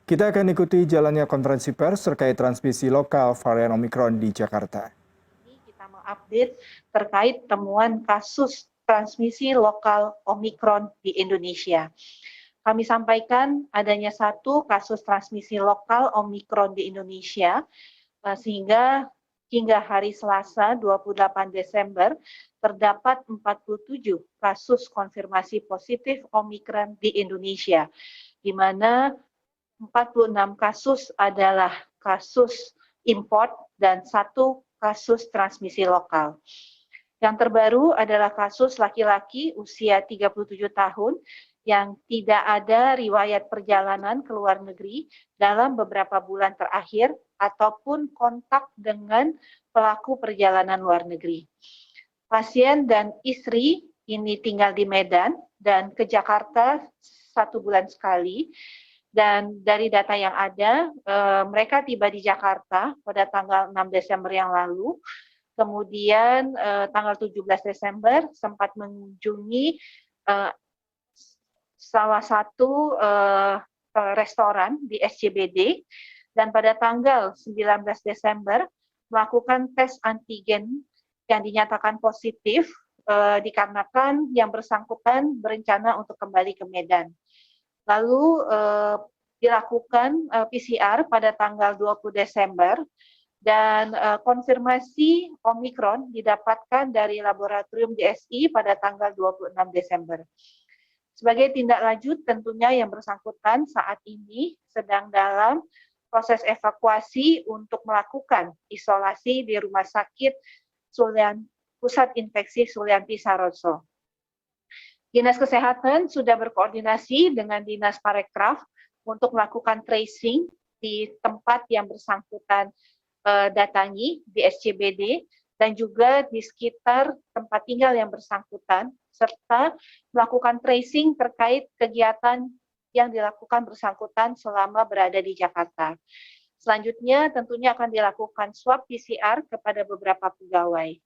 Kita akan ikuti jalannya konferensi pers terkait transmisi lokal varian Omikron di Jakarta. Kita mengupdate terkait temuan kasus transmisi lokal Omikron di Indonesia. Kami sampaikan adanya satu kasus transmisi lokal Omikron di Indonesia, sehingga hingga hari Selasa 28 Desember terdapat 47 kasus konfirmasi positif Omikron di Indonesia, di mana 46 kasus adalah kasus import dan satu kasus transmisi lokal. Yang terbaru adalah kasus laki-laki usia 37 tahun yang tidak ada riwayat perjalanan ke luar negeri dalam beberapa bulan terakhir ataupun kontak dengan pelaku perjalanan luar negeri. Pasien dan istri ini tinggal di Medan dan ke Jakarta 1 bulan sekali. Dan dari data yang ada, mereka tiba di Jakarta pada tanggal 6 Desember yang lalu. Kemudian tanggal 17 Desember sempat mengunjungi salah satu restoran di SCBD. Dan pada tanggal 19 Desember melakukan tes antigen yang dinyatakan positif dikarenakan yang bersangkutan berencana untuk kembali ke Medan. Lalu dilakukan PCR pada tanggal 20 Desember dan konfirmasi Omikron didapatkan dari laboratorium DSI pada tanggal 26 Desember. Sebagai tindak lanjut tentunya yang bersangkutan saat ini sedang dalam proses evakuasi untuk melakukan isolasi di Rumah Sakit Pusat Infeksi Sulianti Saroso. Dinas Kesehatan sudah berkoordinasi dengan Dinas Parekraf untuk melakukan tracing di tempat yang bersangkutan datangi di SCBD dan juga di sekitar tempat tinggal yang bersangkutan serta melakukan tracing terkait kegiatan yang dilakukan bersangkutan selama berada di Jakarta. Selanjutnya tentunya akan dilakukan swab PCR kepada beberapa pegawai.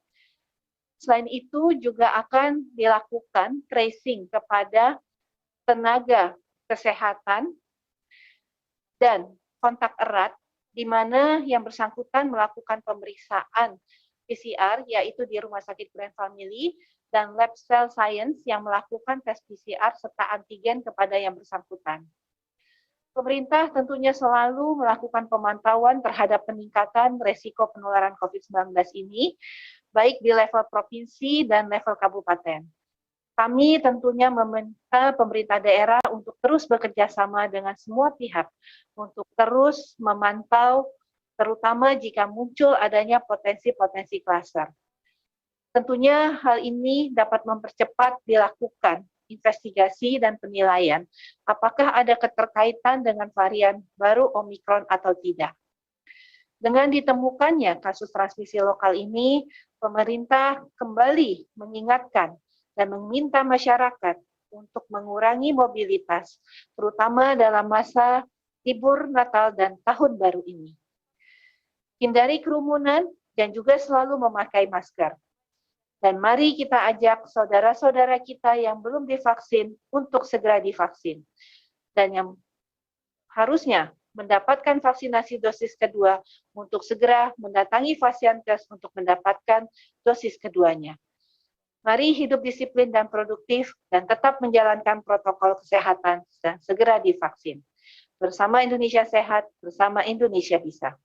Selain itu juga akan dilakukan tracing kepada tenaga kesehatan dan kontak erat di mana yang bersangkutan melakukan pemeriksaan PCR yaitu di Rumah Sakit Grand Family dan Lab Cell Science yang melakukan tes PCR serta antigen kepada yang bersangkutan. Pemerintah tentunya selalu melakukan pemantauan terhadap peningkatan resiko penularan COVID-19 ini, baik di level provinsi dan level kabupaten. Kami tentunya meminta pemerintah daerah untuk terus bekerja sama dengan semua pihak untuk terus memantau, terutama jika muncul adanya potensi-potensi klaster. Tentunya hal ini dapat mempercepat dilakukan investigasi dan penilaian apakah ada keterkaitan dengan varian baru Omikron atau tidak. Dengan ditemukannya kasus transmisi lokal ini, pemerintah kembali mengingatkan dan meminta masyarakat untuk mengurangi mobilitas, terutama dalam masa libur Natal dan Tahun Baru ini. Hindari kerumunan dan juga selalu memakai masker. Dan mari kita ajak saudara-saudara kita yang belum divaksin untuk segera divaksin. Dan yang harusnya mendapatkan vaksinasi dosis kedua untuk segera mendatangi Fasiankes untuk mendapatkan dosis keduanya. Mari hidup disiplin dan produktif dan tetap menjalankan protokol kesehatan dan segera divaksin. Bersama Indonesia Sehat, bersama Indonesia Bisa.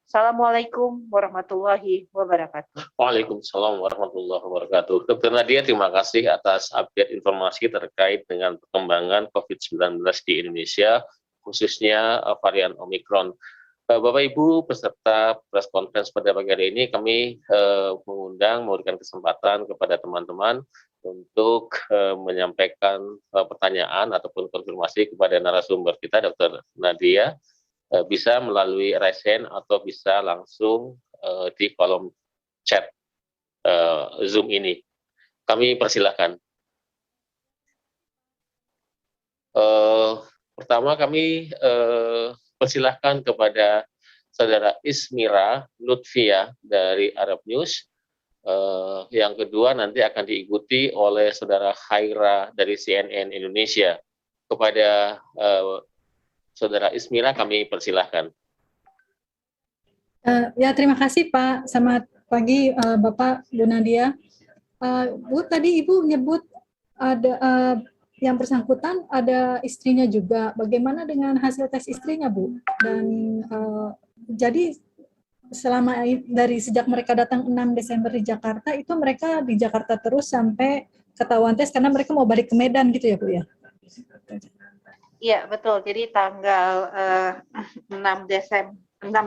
Assalamualaikum warahmatullahi wabarakatuh. Waalaikumsalam warahmatullahi wabarakatuh. Dr. Nadia, terima kasih atas update informasi terkait dengan perkembangan COVID-19 di Indonesia, khususnya varian Omikron. Bapak Ibu peserta press conference pada pagi hari ini, kami memberikan kesempatan kepada teman-teman untuk menyampaikan pertanyaan ataupun konfirmasi kepada narasumber kita, Dr. Nadia, bisa melalui raise hand atau bisa langsung di kolom chat Zoom ini. Kami persilahkan. Pertama kami persilahkan kepada Saudara Ismira Lutfia dari Arab News. Yang kedua nanti akan diikuti oleh Saudara Khaira dari CNN Indonesia. Kepada Saudara Ismira, kami persilahkan. Ya, terima kasih Pak. Selamat pagi Bapak, Bu Nadia. Bu, tadi Ibu nyebut ada yang bersangkutan ada istrinya juga. Bagaimana dengan hasil tes istrinya, Bu? Dan jadi dari sejak mereka datang 6 Desember di Jakarta, itu mereka di Jakarta terus sampai ketahuan tes karena mereka mau balik ke Medan gitu ya, Bu ya? Iya, betul. Jadi tanggal 6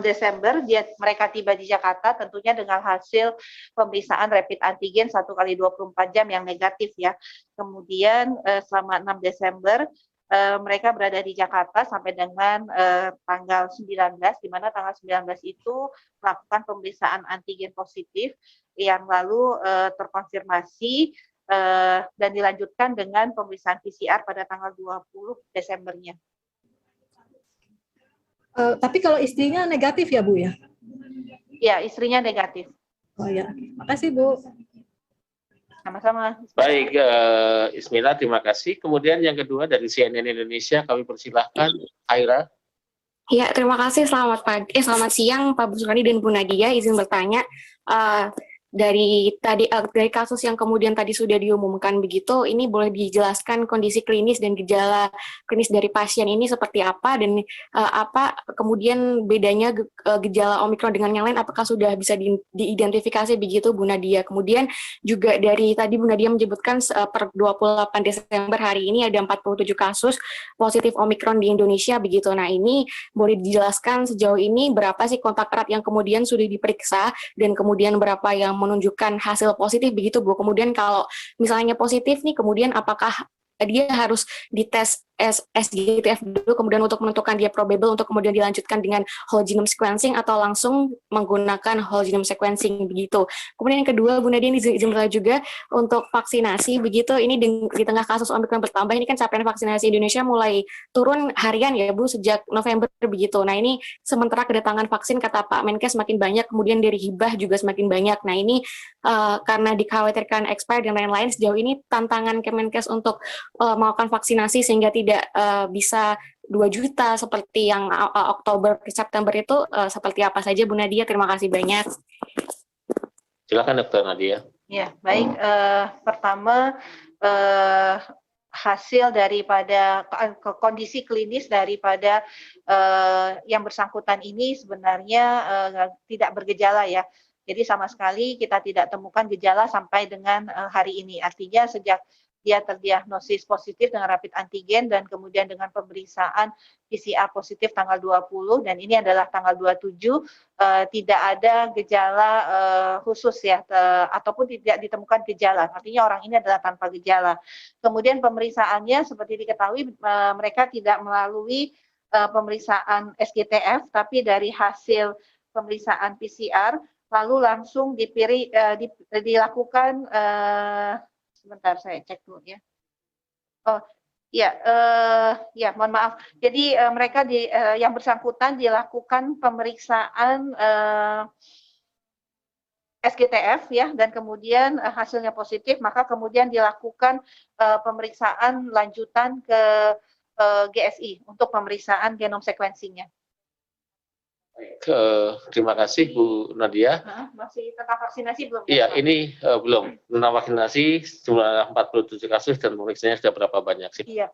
Desember mereka tiba di Jakarta tentunya dengan hasil pemeriksaan rapid antigen 1x24 jam yang negatif ya. Kemudian selama 6 Desember mereka berada di Jakarta sampai dengan tanggal 19, di mana tanggal 19 itu melakukan pemeriksaan antigen positif yang lalu terkonfirmasi dan dilanjutkan dengan pemeriksaan PCR pada tanggal 20 Desembernya. Tapi kalau istrinya negatif ya, Bu ya? Ya, istrinya negatif. Oh ya, makasih Bu. Sama-sama. Baik, Ismira, terima kasih. Kemudian yang kedua dari CNN Indonesia, kami persilahkan Aira. Ya, terima kasih. Selamat siang Pak Busrani dan Bu Nadia. Izin bertanya, dari kasus yang kemudian tadi sudah diumumkan begitu, ini boleh dijelaskan kondisi klinis dan gejala klinis dari pasien ini seperti apa, dan apa kemudian bedanya gejala Omikron dengan yang lain, apakah sudah bisa diidentifikasi begitu Bu Nadia? Kemudian juga dari tadi Bu Nadia menyebutkan per 28 Desember hari ini ada 47 kasus positif Omikron di Indonesia begitu. Nah, ini boleh dijelaskan sejauh ini berapa sih kontak erat yang kemudian sudah diperiksa, dan kemudian berapa yang menunjukkan hasil positif begitu Bu. Kemudian kalau misalnya positif nih, kemudian apakah dia harus dites SGTF dulu kemudian untuk menentukan dia probable untuk kemudian dilanjutkan dengan whole genome sequencing atau langsung menggunakan whole genome sequencing begitu. Kemudian yang kedua, Bu Nadia, izin juga untuk vaksinasi begitu, ini di tengah kasus Omikron bertambah, ini kan capaian vaksinasi Indonesia mulai turun harian ya Bu sejak November begitu. Nah, ini sementara kedatangan vaksin kata Pak Menkes semakin banyak, kemudian dari hibah juga semakin banyak. Nah, ini karena dikhawatirkan expire dan lain-lain, sejauh ini tantangan Kemenkes untuk melakukan vaksinasi sehingga tidak bisa 2 juta seperti yang Oktober September itu seperti apa saja Bu Nadia? Terima kasih banyak. Silakan Dr. Nadia. Ya, baik. Pertama, hasil daripada kondisi klinis daripada yang bersangkutan ini sebenarnya tidak bergejala ya. Jadi sama sekali kita tidak temukan gejala sampai dengan hari ini. Artinya sejak dia terdiagnosis positif dengan rapid antigen dan kemudian dengan pemeriksaan PCR positif tanggal 20 dan ini adalah tanggal 27, tidak ada gejala khusus ya, ataupun tidak ditemukan gejala. Artinya orang ini adalah tanpa gejala. Kemudian pemeriksaannya seperti diketahui mereka tidak melalui pemeriksaan SGTF, tapi dari hasil pemeriksaan PCR lalu langsung dilakukan sebentar saya cek dulu ya. Oh ya, ya mohon maaf. Jadi mereka yang bersangkutan dilakukan pemeriksaan SGTF ya, dan kemudian hasilnya positif, maka kemudian dilakukan pemeriksaan lanjutan ke GSI untuk pemeriksaan genome sequencing-nya. Terima kasih Bu Nadia. Masih tentang vaksinasi belum? Iya, ini belum. Tentang vaksinasi jumlah 47 kasus dan pemeriksaannya sudah berapa banyak sih? Iya.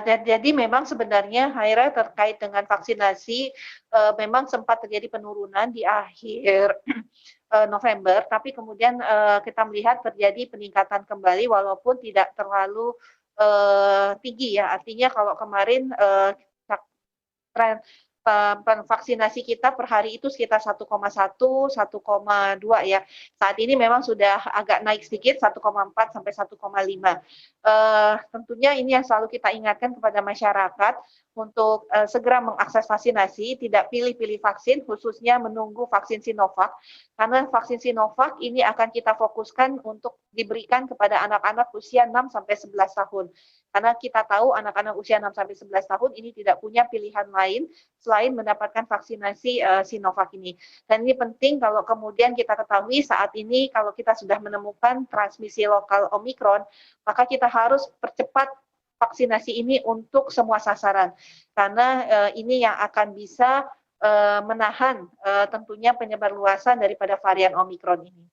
Jadi memang sebenarnya Haira terkait dengan vaksinasi memang sempat terjadi penurunan di akhir November, tapi kemudian kita melihat terjadi peningkatan kembali walaupun tidak terlalu tinggi ya. Artinya kalau kemarin tren vaksinasi kita per hari itu sekitar 1,1, 1,2 ya. Saat ini memang sudah agak naik sedikit 1,4 sampai 1,5. Tentunya ini yang selalu kita ingatkan kepada masyarakat untuk segera mengakses vaksinasi, tidak pilih-pilih vaksin, khususnya menunggu vaksin Sinovac, karena vaksin Sinovac ini akan kita fokuskan untuk diberikan kepada anak-anak usia 6 sampai 11 tahun. Karena kita tahu anak-anak usia 6 sampai 11 tahun ini tidak punya pilihan lain selain mendapatkan vaksinasi Sinovac ini. Dan ini penting kalau kemudian kita ketahui saat ini kalau kita sudah menemukan transmisi lokal Omikron, maka kita harus percepat vaksinasi ini untuk semua sasaran, karena ini yang akan bisa menahan tentunya penyebarluasan daripada varian Omikron ini.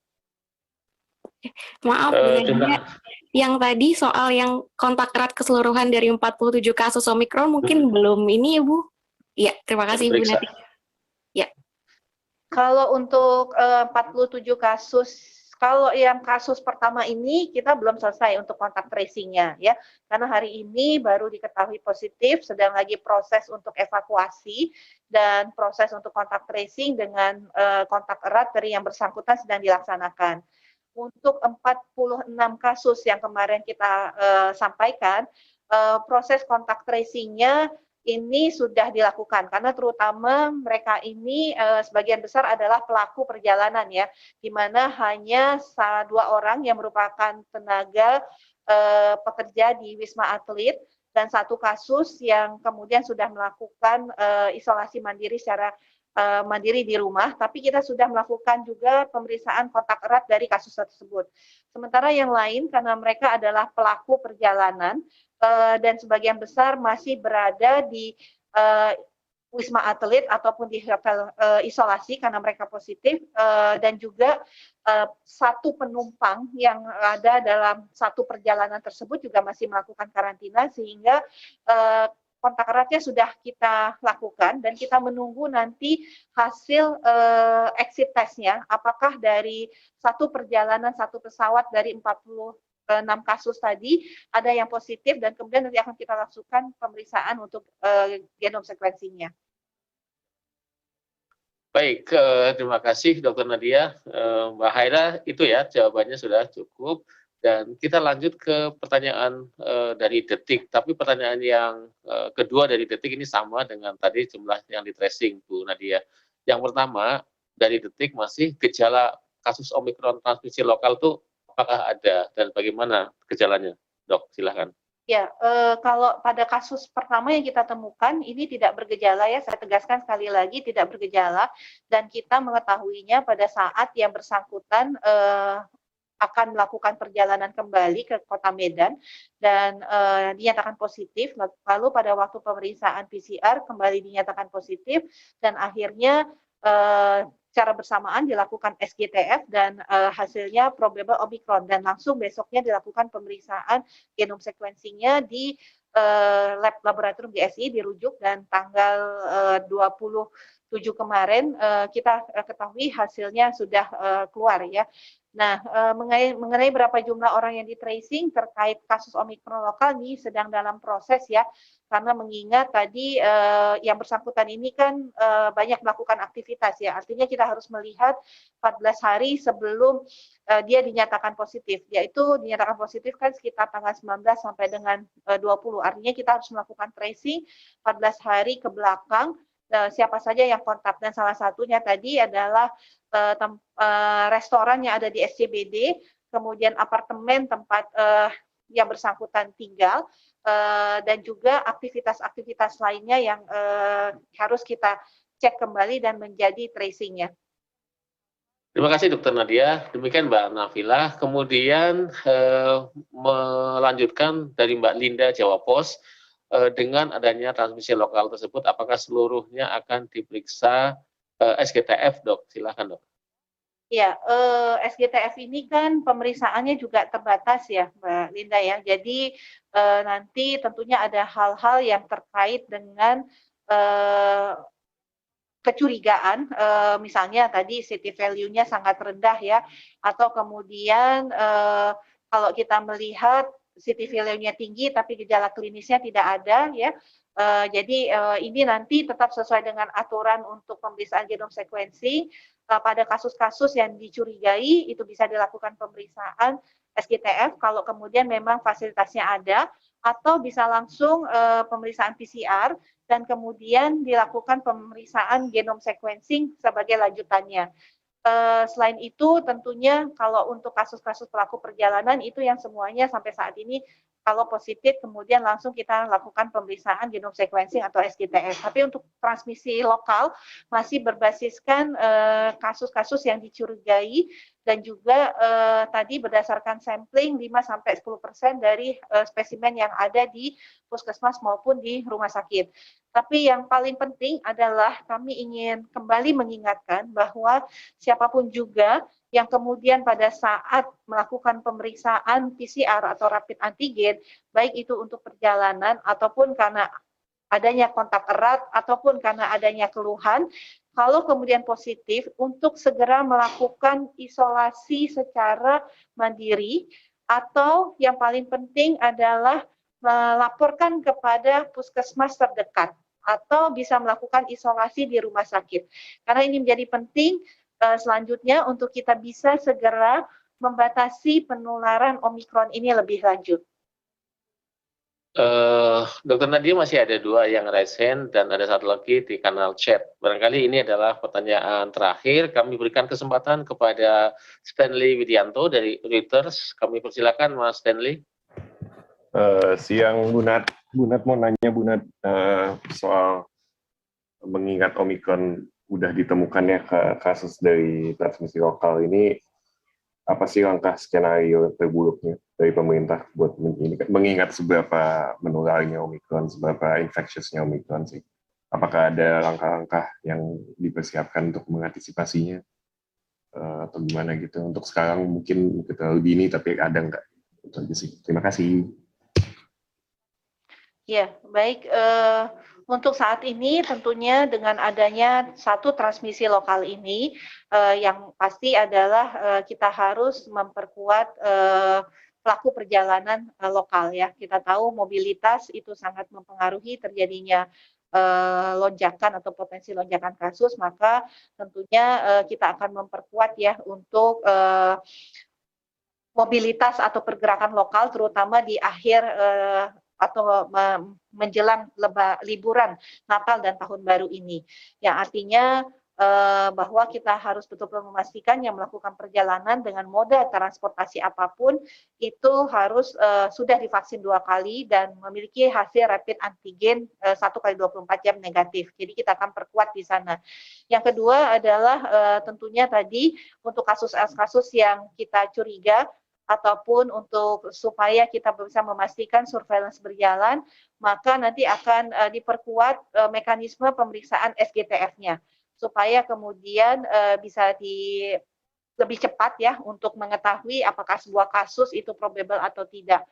Maaf, Eh, Bu Nadia, yang tadi soal yang kontak erat keseluruhan dari 47 kasus Omikron mungkin belum ini ya Bu? Iya, terima kasih Bu Diperiksa. Nadia. Ya, Kalau untuk 47 kasus, kalau yang kasus pertama ini kita belum selesai untuk kontak tracing-nya ya, karena hari ini baru diketahui positif, sedang lagi proses untuk evakuasi dan proses untuk kontak tracing dengan kontak erat dari yang bersangkutan sedang dilaksanakan. Untuk 46 kasus yang kemarin kita sampaikan, proses kontak tracing-nya ini sudah dilakukan karena terutama mereka ini sebagian besar adalah pelaku perjalanan ya, di mana hanya 2 orang yang merupakan tenaga pekerja di Wisma Atlet dan 1 kasus yang kemudian sudah melakukan isolasi mandiri secara mandiri di rumah, tapi kita sudah melakukan juga pemeriksaan kontak erat dari kasus tersebut. Sementara yang lain karena mereka adalah pelaku perjalanan dan sebagian besar masih berada di Wisma Atlet ataupun di hotel isolasi karena mereka positif dan juga 1 penumpang yang ada dalam 1 perjalanan tersebut juga masih melakukan karantina sehingga kontak eratnya sudah kita lakukan dan kita menunggu nanti hasil exit test-nya apakah dari 1 perjalanan 1 pesawat dari 46 kasus tadi ada yang positif dan kemudian nanti akan kita lakukan pemeriksaan untuk genome sequencing-nya. Baik, terima kasih Dr. Nadia. Mbak Haira, itu ya jawabannya sudah cukup. Dan kita lanjut ke pertanyaan dari Detik. Tapi pertanyaan yang kedua dari Detik ini sama dengan tadi jumlah yang di tracing, Bu Nadia. Yang pertama, dari Detik masih gejala kasus Omikron transmisi lokal itu apakah ada dan bagaimana gejalanya? Dok, silahkan. Ya, kalau pada kasus pertama yang kita temukan ini tidak bergejala ya, saya tegaskan sekali lagi tidak bergejala dan kita mengetahuinya pada saat yang bersangkutan akan melakukan perjalanan kembali ke Kota Medan dan dinyatakan positif, lalu pada waktu pemeriksaan PCR kembali dinyatakan positif dan akhirnya secara bersamaan dilakukan SGTF dan hasilnya probable Omicron dan langsung besoknya dilakukan pemeriksaan genome sequencing-nya di lab laboratorium GSI dirujuk dan tanggal 27 kemarin kita ketahui hasilnya sudah keluar ya. Nah, mengenai berapa jumlah orang yang di tracing terkait kasus Omikron lokal ini sedang dalam proses ya, karena mengingat tadi yang bersangkutan ini kan banyak melakukan aktivitas ya, artinya kita harus melihat 14 hari sebelum dia dinyatakan positif, yaitu dinyatakan positif kan sekitar tanggal 19 sampai dengan 20, artinya kita harus melakukan tracing 14 hari ke belakang, siapa saja yang kontak dan salah satunya tadi adalah restoran yang ada di SCBD, kemudian apartemen tempat yang bersangkutan tinggal, dan juga aktivitas-aktivitas lainnya yang harus kita cek kembali dan menjadi tracing-nya. Terima kasih Dr. Nadia. Demikian Mbak Nafila. Kemudian melanjutkan dari Mbak Linda Jawa Pos, dengan adanya transmisi lokal tersebut, apakah seluruhnya akan diperiksa SGTF, Dok? Silakan, Dok. Ya, SGTF ini kan pemeriksaannya juga terbatas ya, Mbak Linda ya. Jadi nanti tentunya ada hal-hal yang terkait dengan kecurigaan, misalnya tadi city value-nya sangat rendah ya, atau kemudian kalau kita melihat city value-nya tinggi tapi gejala klinisnya tidak ada ya. Jadi ini nanti tetap sesuai dengan aturan untuk pemeriksaan genome sequencing. Pada kasus-kasus yang dicurigai itu bisa dilakukan pemeriksaan SGTF kalau kemudian memang fasilitasnya ada, atau bisa langsung pemeriksaan PCR dan kemudian dilakukan pemeriksaan genome sequencing sebagai lanjutannya. Selain itu tentunya kalau untuk kasus-kasus pelaku perjalanan itu yang semuanya sampai saat ini kalau positif kemudian langsung kita lakukan pemeriksaan genome sequencing atau SGTF. Tapi untuk transmisi lokal masih berbasiskan kasus-kasus yang dicurigai dan juga tadi berdasarkan sampling 5-10% dari spesimen yang ada di puskesmas maupun di rumah sakit. Tapi yang paling penting adalah kami ingin kembali mengingatkan bahwa siapapun juga yang kemudian pada saat melakukan pemeriksaan PCR atau rapid antigen, baik itu untuk perjalanan ataupun karena adanya kontak erat ataupun karena adanya keluhan, kalau kemudian positif untuk segera melakukan isolasi secara mandiri atau yang paling penting adalah melaporkan kepada puskesmas terdekat atau bisa melakukan isolasi di rumah sakit. Karena ini menjadi penting selanjutnya untuk kita bisa segera membatasi penularan Omikron ini lebih lanjut. Dokter Nadia masih ada 2 yang raise hand dan ada 1 lagi di kanal chat. Barangkali ini adalah pertanyaan terakhir. Kami berikan kesempatan kepada Stanley Widianto dari Reuters. Kami persilakan Mas Stanley. Siang Bunat mau nanya Bunat soal mengingat Omikron udah ditemukannya kasus dari transmisi lokal ini, apa sih langkah skenario terburuknya dari pemerintah buat mengingat seberapa menularnya Omikron, seberapa infectiousnya Omikron sih? Apakah ada langkah-langkah yang dipersiapkan untuk mengantisipasinya atau gimana gitu? Untuk sekarang mungkin terlalu dini, tapi ada nggak? Itu aja sih. Terima kasih. Ya, baik. Untuk saat ini tentunya dengan adanya satu transmisi lokal ini, yang pasti adalah kita harus memperkuat pelaku perjalanan lokal ya. Kita tahu mobilitas itu sangat mempengaruhi terjadinya lonjakan atau potensi lonjakan kasus, maka tentunya kita akan memperkuat ya untuk mobilitas atau pergerakan lokal terutama di akhir atau menjelang liburan Natal dan Tahun Baru ini. Yang artinya bahwa kita harus betul-betul memastikan yang melakukan perjalanan dengan moda transportasi apapun itu harus sudah divaksin 2 kali dan memiliki hasil rapid antigen 1x24 jam negatif. Jadi kita akan perkuat di sana. Yang kedua adalah tentunya tadi untuk kasus-kasus yang kita curiga ataupun untuk supaya kita bisa memastikan surveillance berjalan, maka nanti akan diperkuat mekanisme pemeriksaan SGTF-nya, supaya kemudian bisa lebih cepat ya untuk mengetahui apakah sebuah kasus itu probable atau tidak.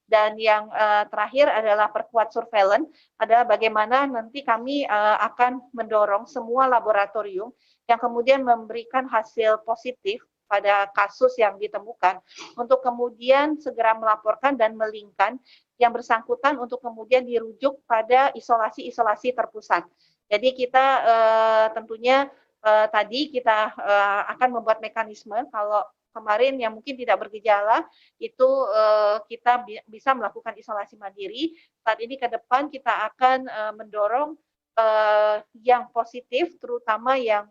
Dan yang terakhir adalah perkuat surveillance, adalah bagaimana nanti kami akan mendorong semua laboratorium yang kemudian memberikan hasil positif pada kasus yang ditemukan untuk kemudian segera melaporkan dan melingkan yang bersangkutan untuk kemudian dirujuk pada isolasi terpusat. Jadi kita tentunya tadi kita akan membuat mekanisme kalau kemarin yang mungkin tidak bergejala itu kita bisa melakukan isolasi mandiri. Saat ini ke depan kita akan mendorong yang positif, terutama yang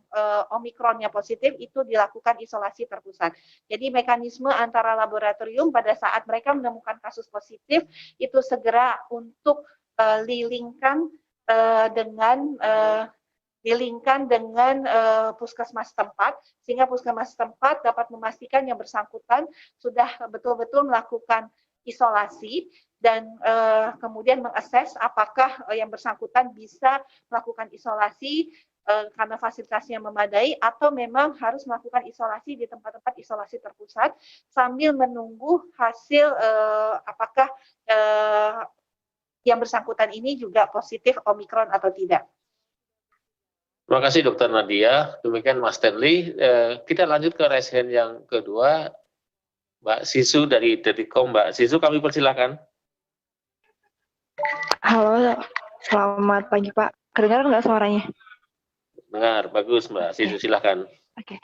Omikronnya positif, itu dilakukan isolasi terpusat. Jadi mekanisme antara laboratorium pada saat mereka menemukan kasus positif, itu segera untuk dilingkan dengan puskesmas tempat, sehingga puskesmas tempat dapat memastikan yang bersangkutan sudah betul-betul melakukan isolasi dan kemudian mengakses apakah yang bersangkutan bisa melakukan isolasi karena fasilitasnya memadai atau memang harus melakukan isolasi di tempat-tempat isolasi terpusat sambil menunggu hasil apakah yang bersangkutan ini juga positif Omikron atau tidak. Terima kasih Dr. Nadia. Demikian Mas Stanley. Kita lanjut ke raise hand yang kedua. Mbak Sisu dari Detikom. Mbak Sisu, kami persilakan. Halo, selamat pagi Pak. Kedengaran nggak suaranya? Dengar, bagus Mbak Sisu, silakan. Oke.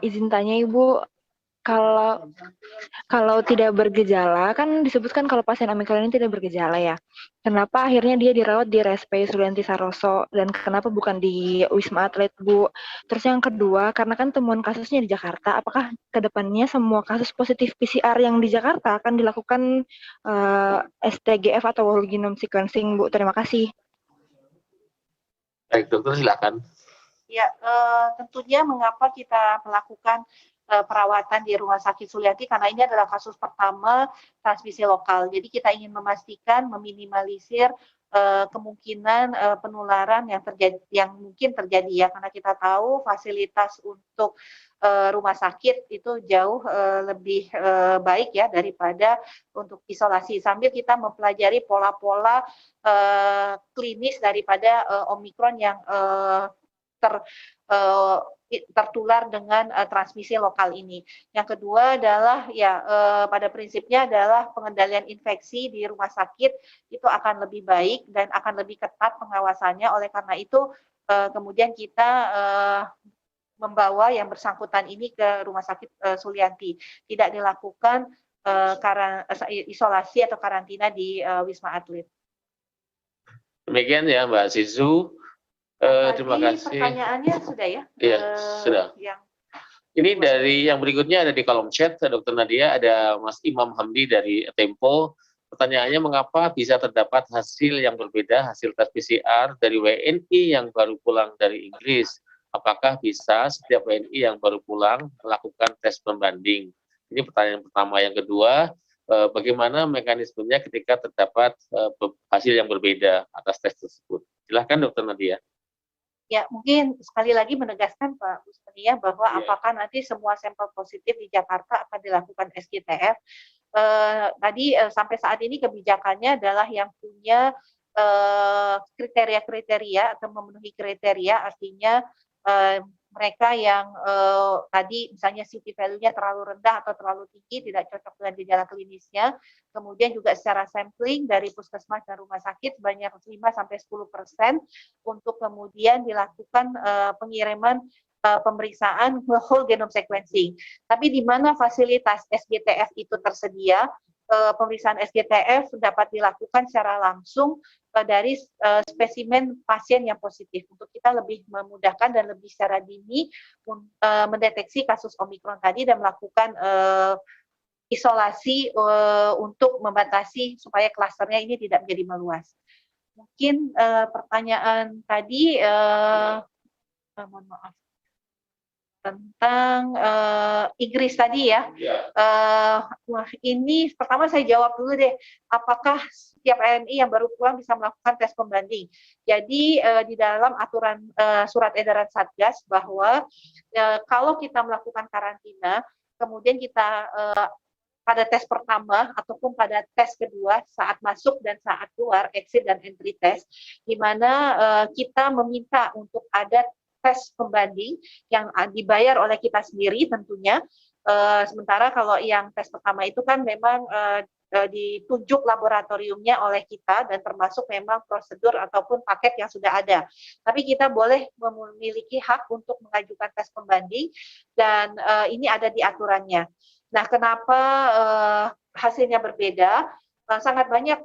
Izin tanya Ibu, kalau tidak bergejala, kan disebutkan kalau pasien Omikron ini tidak bergejala ya. Kenapa akhirnya dia dirawat di RSPI Sulianti Saroso dan kenapa bukan di Wisma Atlet Bu? Terus yang kedua, karena kan temuan kasusnya di Jakarta, apakah kedepannya semua kasus positif PCR yang di Jakarta akan dilakukan STGF atau whole genome sequencing Bu? Terima kasih. Baik dokter, silakan. Ya, tentunya mengapa kita melakukan perawatan di Rumah Sakit Sulianti karena ini adalah kasus pertama transmisi lokal. Jadi kita ingin memastikan meminimalisir kemungkinan penularan yang mungkin terjadi ya, karena kita tahu fasilitas untuk rumah sakit itu jauh lebih baik ya daripada untuk isolasi, sambil kita mempelajari pola-pola klinis daripada Omikron yang tertular dengan transmisi lokal ini. Yang kedua adalah ya pada prinsipnya adalah pengendalian infeksi di rumah sakit itu akan lebih baik dan akan lebih ketat pengawasannya. Oleh karena itu kemudian kita membawa yang bersangkutan ini ke Rumah Sakit Sulianti, tidak dilakukan isolasi atau karantina di Wisma Atlet. Demikian ya Mbak Sizu. Terima kasih. Pertanyaannya sudah ya? Iya, sudah. Ini dari yang berikutnya ada di kolom chat, Dr. Nadia, ada Mas Imam Hamdi dari Tempo. Pertanyaannya, mengapa bisa terdapat hasil yang berbeda, hasil tes PCR dari WNI yang baru pulang dari Inggris? Apakah bisa setiap WNI yang baru pulang melakukan tes pembanding? Ini pertanyaan pertama. Yang kedua, bagaimana mekanismenya ketika terdapat hasil yang berbeda atas tes tersebut? Silahkan Dr. Nadia. Ya, mungkin sekali lagi menegaskan Pak Busmania bahwa apakah nanti semua sampel positif di Jakarta akan dilakukan SGTF. Tadi sampai saat ini kebijakannya adalah yang punya kriteria-kriteria atau memenuhi kriteria, artinya mereka yang tadi misalnya CT value-nya terlalu rendah atau terlalu tinggi, tidak cocok dengan gejala klinisnya. Kemudian juga secara sampling dari puskesmas dan rumah sakit sebanyak 5-10% untuk kemudian dilakukan pengiriman pemeriksaan whole genome sequencing. Tapi di mana fasilitas SGTF itu tersedia, pemeriksaan SGTF dapat dilakukan secara langsung dari spesimen pasien yang positif untuk kita lebih memudahkan dan lebih secara dini mendeteksi kasus Omikron tadi dan melakukan isolasi untuk membatasi supaya klasternya ini tidak menjadi meluas. Mungkin pertanyaan tadi, mohon maaf, tentang Inggris tadi ya. Wah, ini pertama saya jawab dulu deh, apakah setiap WNI yang baru pulang bisa melakukan tes pembanding? Jadi di dalam aturan surat edaran Satgas bahwa kalau kita melakukan karantina, kemudian kita pada tes pertama ataupun pada tes kedua saat masuk dan saat keluar, exit dan entry test, di mana kita meminta untuk ada tes pembanding yang dibayar oleh kita sendiri tentunya. Sementara kalau yang tes pertama itu kan memang ditunjuk laboratoriumnya oleh kita dan termasuk memang prosedur ataupun paket yang sudah ada. Tapi kita boleh memiliki hak untuk mengajukan tes pembanding dan ini ada di aturannya. Nah, kenapa hasilnya berbeda? Sangat banyak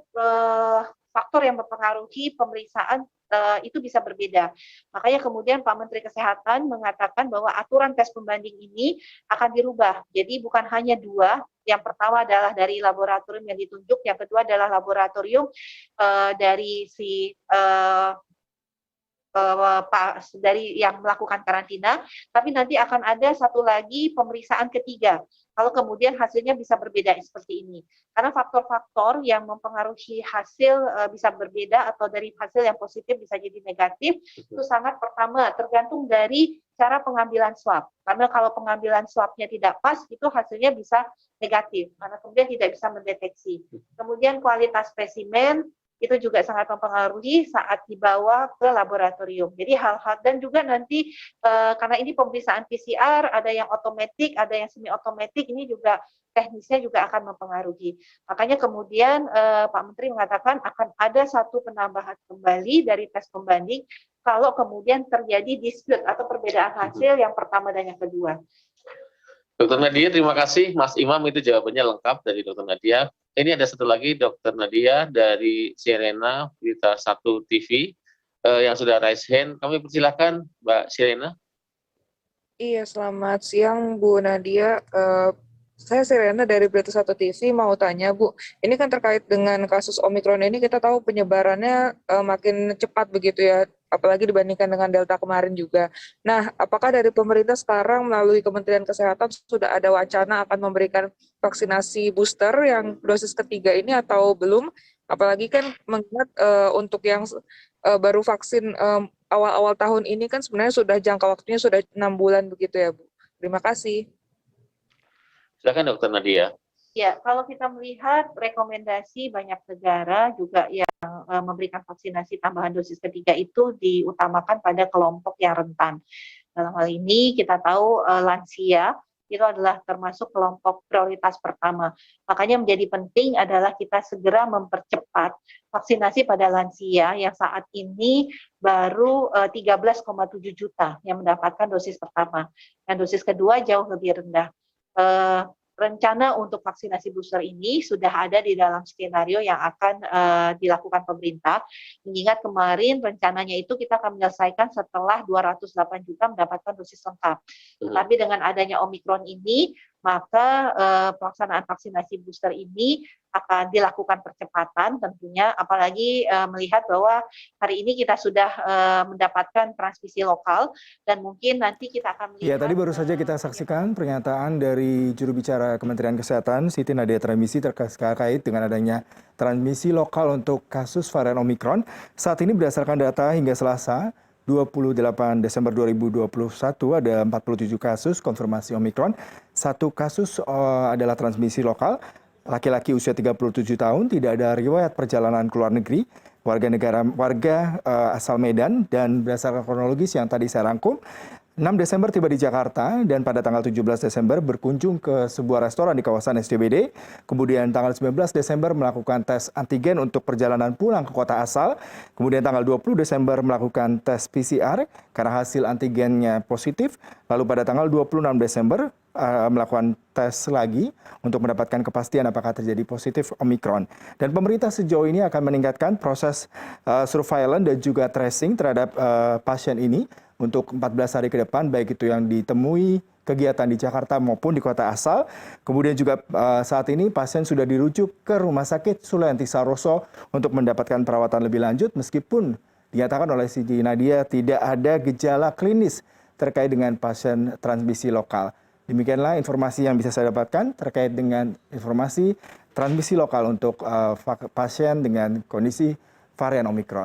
faktor yang mempengaruhi pemeriksaan itu bisa berbeda. Makanya kemudian Pak Menteri Kesehatan mengatakan bahwa aturan tes pembanding ini akan dirubah. Jadi bukan hanya dua, yang pertama adalah dari laboratorium yang ditunjuk, yang kedua adalah laboratorium dari si dari yang melakukan karantina, tapi nanti akan ada satu lagi pemeriksaan ketiga. Kalau kemudian hasilnya bisa berbeda seperti ini. Karena faktor-faktor yang mempengaruhi hasil bisa berbeda atau dari hasil yang positif bisa jadi negatif, itu sangat pertama tergantung dari cara pengambilan swab. Karena kalau pengambilan swabnya tidak pas, itu hasilnya bisa negatif, karena kemudian tidak bisa mendeteksi. Kemudian kualitas spesimen, itu juga sangat mempengaruhi saat dibawa ke laboratorium. Jadi hal-hal dan juga nanti karena ini pemeriksaan PCR, ada yang otomatis, ada yang semi otomatis, ini juga teknisnya juga akan mempengaruhi. Makanya kemudian Pak Menteri mengatakan akan ada satu penambahan kembali dari tes pembanding kalau kemudian terjadi dispute atau perbedaan hasil yang pertama dan yang kedua. Dr. Nadia, terima kasih. Mas Imam, itu jawabannya lengkap dari Dr. Nadia. Ini ada satu lagi Dr. Nadia dari Sirena Berita 1 TV yang sudah raise hand. Kami persilahkan Mbak Sirena. Iya, selamat siang Bu Nadia. Saya Sirena dari Berita 1 TV mau tanya Bu, ini kan terkait dengan kasus Omikron ini kita tahu penyebarannya makin cepat begitu ya, apalagi dibandingkan dengan Delta kemarin juga. Nah, apakah dari pemerintah sekarang melalui Kementerian Kesehatan sudah ada wacana akan memberikan vaksinasi booster yang dosis ketiga ini atau belum? Apalagi kan mengingat untuk yang baru vaksin awal-awal tahun ini kan sebenarnya sudah jangka waktunya sudah 6 bulan begitu ya, Bu. Terima kasih. Silakan Dokter Nadia. Ya, kalau kita melihat rekomendasi banyak negara juga yang memberikan vaksinasi tambahan dosis ketiga itu diutamakan pada kelompok yang rentan. Dalam hal ini kita tahu lansia itu adalah termasuk kelompok prioritas pertama. Makanya menjadi penting adalah kita segera mempercepat vaksinasi pada lansia yang saat ini baru 13,7 juta yang mendapatkan dosis pertama. Dan dosis kedua jauh lebih rendah. Rencana untuk vaksinasi booster ini sudah ada di dalam skenario yang akan dilakukan pemerintah. Mengingat kemarin rencananya itu kita akan menyelesaikan setelah 208 juta mendapatkan dosis lengkap. Tapi dengan adanya Omikron ini, maka pelaksanaan vaksinasi booster ini akan dilakukan percepatan tentunya, apalagi melihat bahwa hari ini kita sudah mendapatkan transmisi lokal dan mungkin nanti kita akan melihat. Ya, tadi baru saja kita saksikan pernyataan dari juru bicara Kementerian Kesehatan Siti Nadia Tarmizi terkait dengan adanya transmisi lokal untuk kasus varian Omikron. Saat ini berdasarkan data hingga Selasa 28 Desember 2021 ada 47 kasus konfirmasi Omikron. 1 kasus adalah transmisi lokal. Laki-laki usia 37 tahun, tidak ada riwayat perjalanan ke luar negeri, warga asal Medan, dan berdasarkan kronologis yang tadi saya rangkum, 6 Desember tiba di Jakarta dan pada tanggal 17 Desember berkunjung ke sebuah restoran di kawasan SCBD. Kemudian tanggal 19 Desember melakukan tes antigen untuk perjalanan pulang ke kota asal. Kemudian tanggal 20 Desember melakukan tes PCR karena hasil antigennya positif. Lalu pada tanggal 26 Desember melakukan tes lagi untuk mendapatkan kepastian apakah terjadi positif Omikron. Dan pemerintah sejauh ini akan meningkatkan proses surveillance dan juga tracing terhadap pasien ini untuk 14 hari ke depan, baik itu yang ditemui kegiatan di Jakarta maupun di kota asal. Kemudian juga saat ini pasien sudah dirujuk ke Rumah Sakit Sulianti Saroso untuk mendapatkan perawatan lebih lanjut meskipun dinyatakan oleh Siti Nadia tidak ada gejala klinis terkait dengan pasien transmisi lokal. Demikianlah informasi yang bisa saya dapatkan terkait dengan informasi transmisi lokal untuk pasien dengan kondisi varian Omikron.